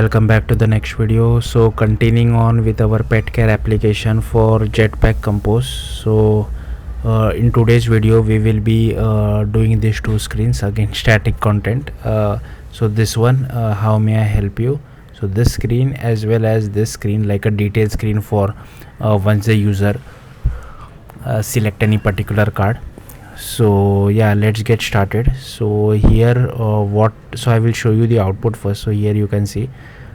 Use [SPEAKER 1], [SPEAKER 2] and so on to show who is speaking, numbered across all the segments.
[SPEAKER 1] Welcome back to the next video. So continuing on with our pet care application for Jetpack Compose. So in today's video we will be doing these two screens, again static content. So this one, how may I help you? So this screen as well as this screen, like a detailed screen for once the user select any particular card. So yeah, let's get started. So here so I will show you the output first. So here you can see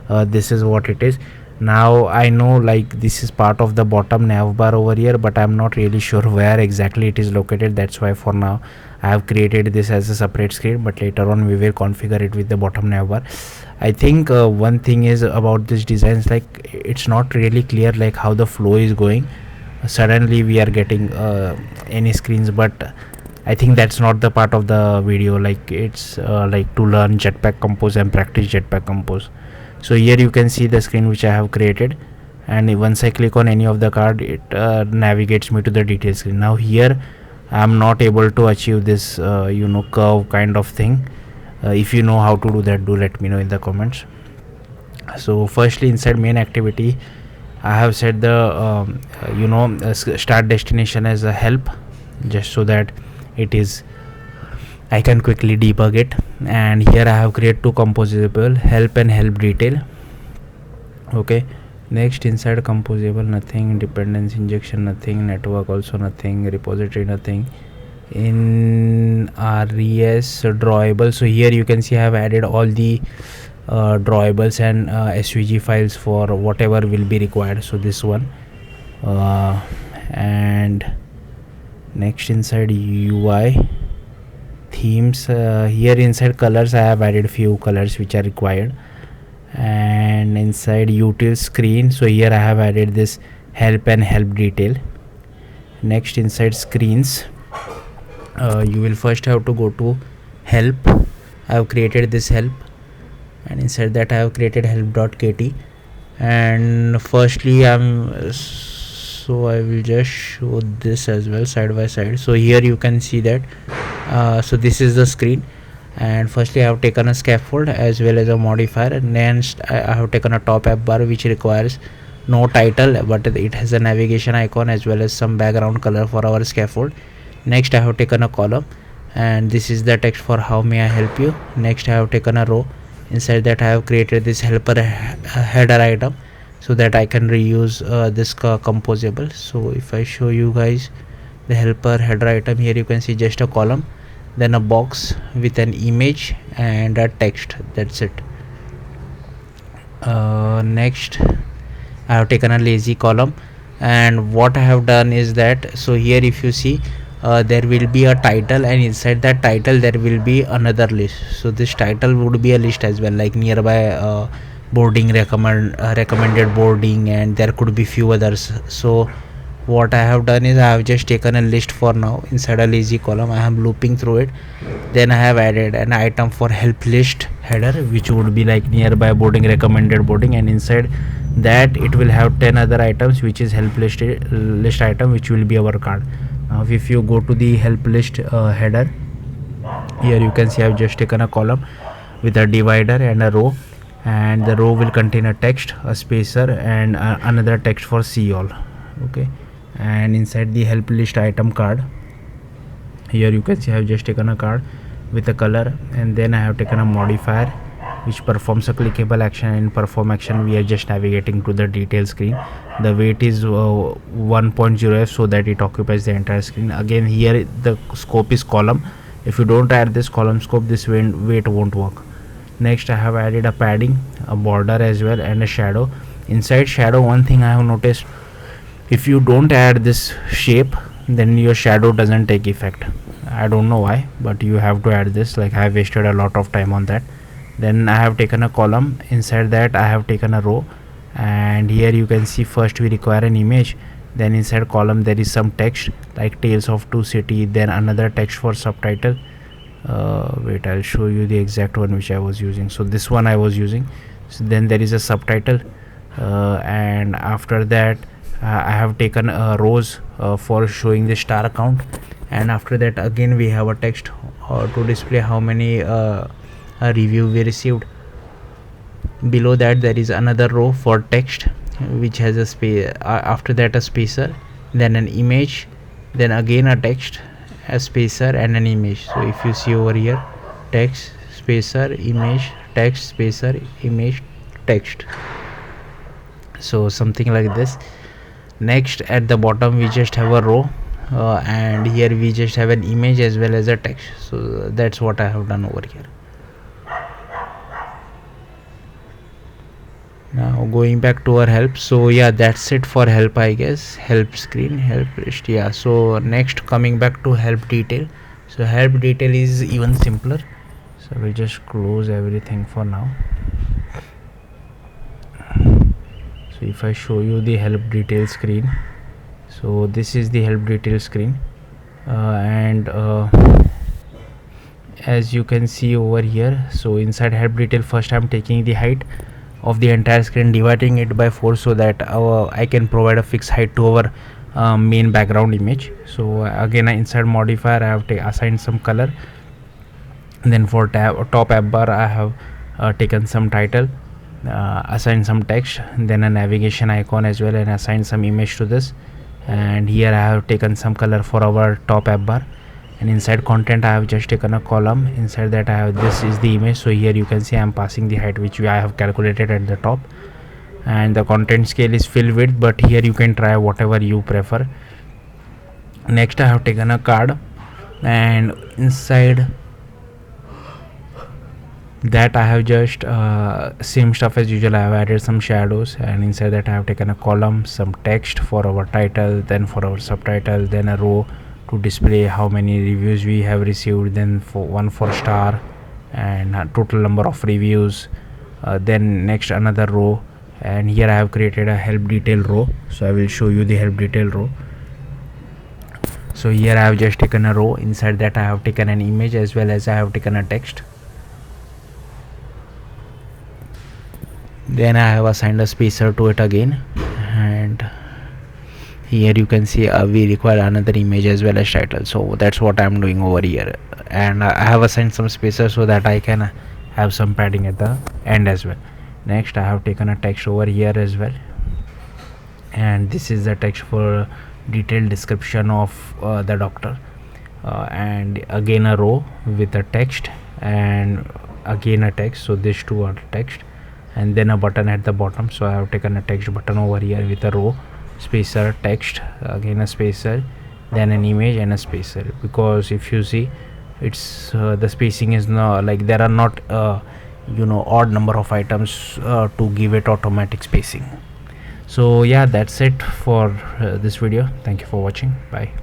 [SPEAKER 1] this is what it is. Now I know like this is part of the bottom nav bar over here, but I'm not really sure where exactly it is located. That's why for now I have created this as a separate screen, but later on we will configure it with the bottom nav bar. I think one thing is about this design is like it's not really clear like how the flow is going. Suddenly we are getting any screens, but I think that's not the part of the video. Like it's like to learn Jetpack Compose and practice Jetpack Compose. So here you can see the screen which I have created, and once I click on any of the card, it navigates me to the detail screen. Now here I am not able to achieve this curve kind of thing. If you know how to do that, do let me know in the comments. So firstly, inside main activity I have set the start destination as a help, just so that it is I can quickly debug it. And here I have created two composable, help and help detail. Okay, next inside composable, nothing, dependence injection, nothing, network also nothing, repository nothing, in res drawable. So here you can see I have added all the drawables and svg files for whatever will be required. So this one and next inside UI themes, here inside colors I have added few colors which are required, and inside util screen, so here I have added this help and help detail. Next inside screens, you will first have to go to help. I have created this help, and inside that I have created help.kt. and firstly so I will just show this as well side by side. So here you can see that so this is the screen, and firstly I have taken a scaffold as well as a modifier, and then I have taken a top app bar which requires no title, but it has a navigation icon as well as some background color for our scaffold. Next I have taken a column, and this is the text for how may I help you. Next I have taken a row. Inside that I have created this helper header item so that I can reuse this composable. So if I show you guys the helper header item, here you can see just a column, then a box with an image and a text. That's it. Next I have taken a lazy column, and what I have done is that, so here if you see there will be a title, and inside that title there will be another list. So this title would be a list as well, like nearby boarding, recommended boarding, and there could be few others. So what I have done is I have just taken a list for now inside a lazy column. I am looping through it. Then I have added an item for help list header, which would be like nearby boarding, recommended boarding, and inside that it will have 10 other items, which is help list item, which will be our card. Now if you go to the help list header, here you can see I have just taken a column with a divider and a row, and the row will contain a text, a spacer, and another text for see all. Okay, and inside the help list item card, here you can see I have just taken a card with a color, and then I have taken a modifier which performs a clickable action. In perform action we are just navigating to the detail screen. The weight is 1.0f, so that it occupies the entire screen. Again here the scope is column. If you don't add this column scope, this weight won't work. Next I have added a padding, a border as well, and a shadow. Inside shadow, one thing I have noticed, if you don't add this shape, then your shadow doesn't take effect. I don't know why, but you have to add this. Like I have wasted a lot of time on that. Then I have taken a column. Inside that I have taken a row, and here you can see first we require an image, then inside column there is some text like Tales of Two City, then another text for subtitle. Wait, I'll show you the exact one which I was using. So this one I was using. So then there is a subtitle, and after that I have taken rows for showing the star count, and after that again we have a text to display how many review we received. Below that there is another row for text, which has a space, after that a spacer, then an image, then again a text, a spacer and an image. So if you see over here, text, spacer, image, text, spacer, image, text. So something like this. Next, at the bottom we just have a row, and here we just have an image as well as a text. So that's what I have done over here. Now going back to our help. So yeah, that's it for help, I guess. Help screen, help list. Yeah, so next, coming back to help detail. So help detail is even simpler. So we'll just close everything for now. So if I show you the help detail screen, so this is the help detail screen, and as you can see over here, so inside help detail, first I'm taking the height of the entire screen, dividing it by 4, so that I can provide a fixed height to our main background image. So again, inside modifier I have assigned some color, and then for top app bar I have taken some title, assigned some text, then a navigation icon as well, and assigned some image to this. And here I have taken some color for our top app bar, and inside content I have just taken a column. Inside that I have, this is the image. So here you can see I am passing the height which I have calculated at the top, and the content scale is fill width, but here you can try whatever you prefer. Next I have taken a card, and inside that I have just same stuff as usual. I have added some shadows, and inside that I have taken a column, some text for our title, then for our subtitle, then a row to display how many reviews we have received, then for one for star and total number of reviews, then next another row, and here I have created a help detail row. So I will show you the help detail row. So here I have just taken a row. Inside that I have taken an image as well as I have taken a text. Then I have assigned a spacer to it again, and here you can see we require another image as well as title. So that's what I'm doing over here, and I have assigned some spacer so that I can have some padding at the end as well. Next I have taken a text over here as well, and this is the text for detailed description of the doctor, and again a row with a text and again a text. So these two are text, and then a button at the bottom. So I have taken a text button over here with a row, spacer, text, again a spacer, then an image and a spacer, because if you see, it's the spacing is not like there are not odd number of items to give it automatic spacing. So yeah, that's it for this video. Thank you for watching. Bye.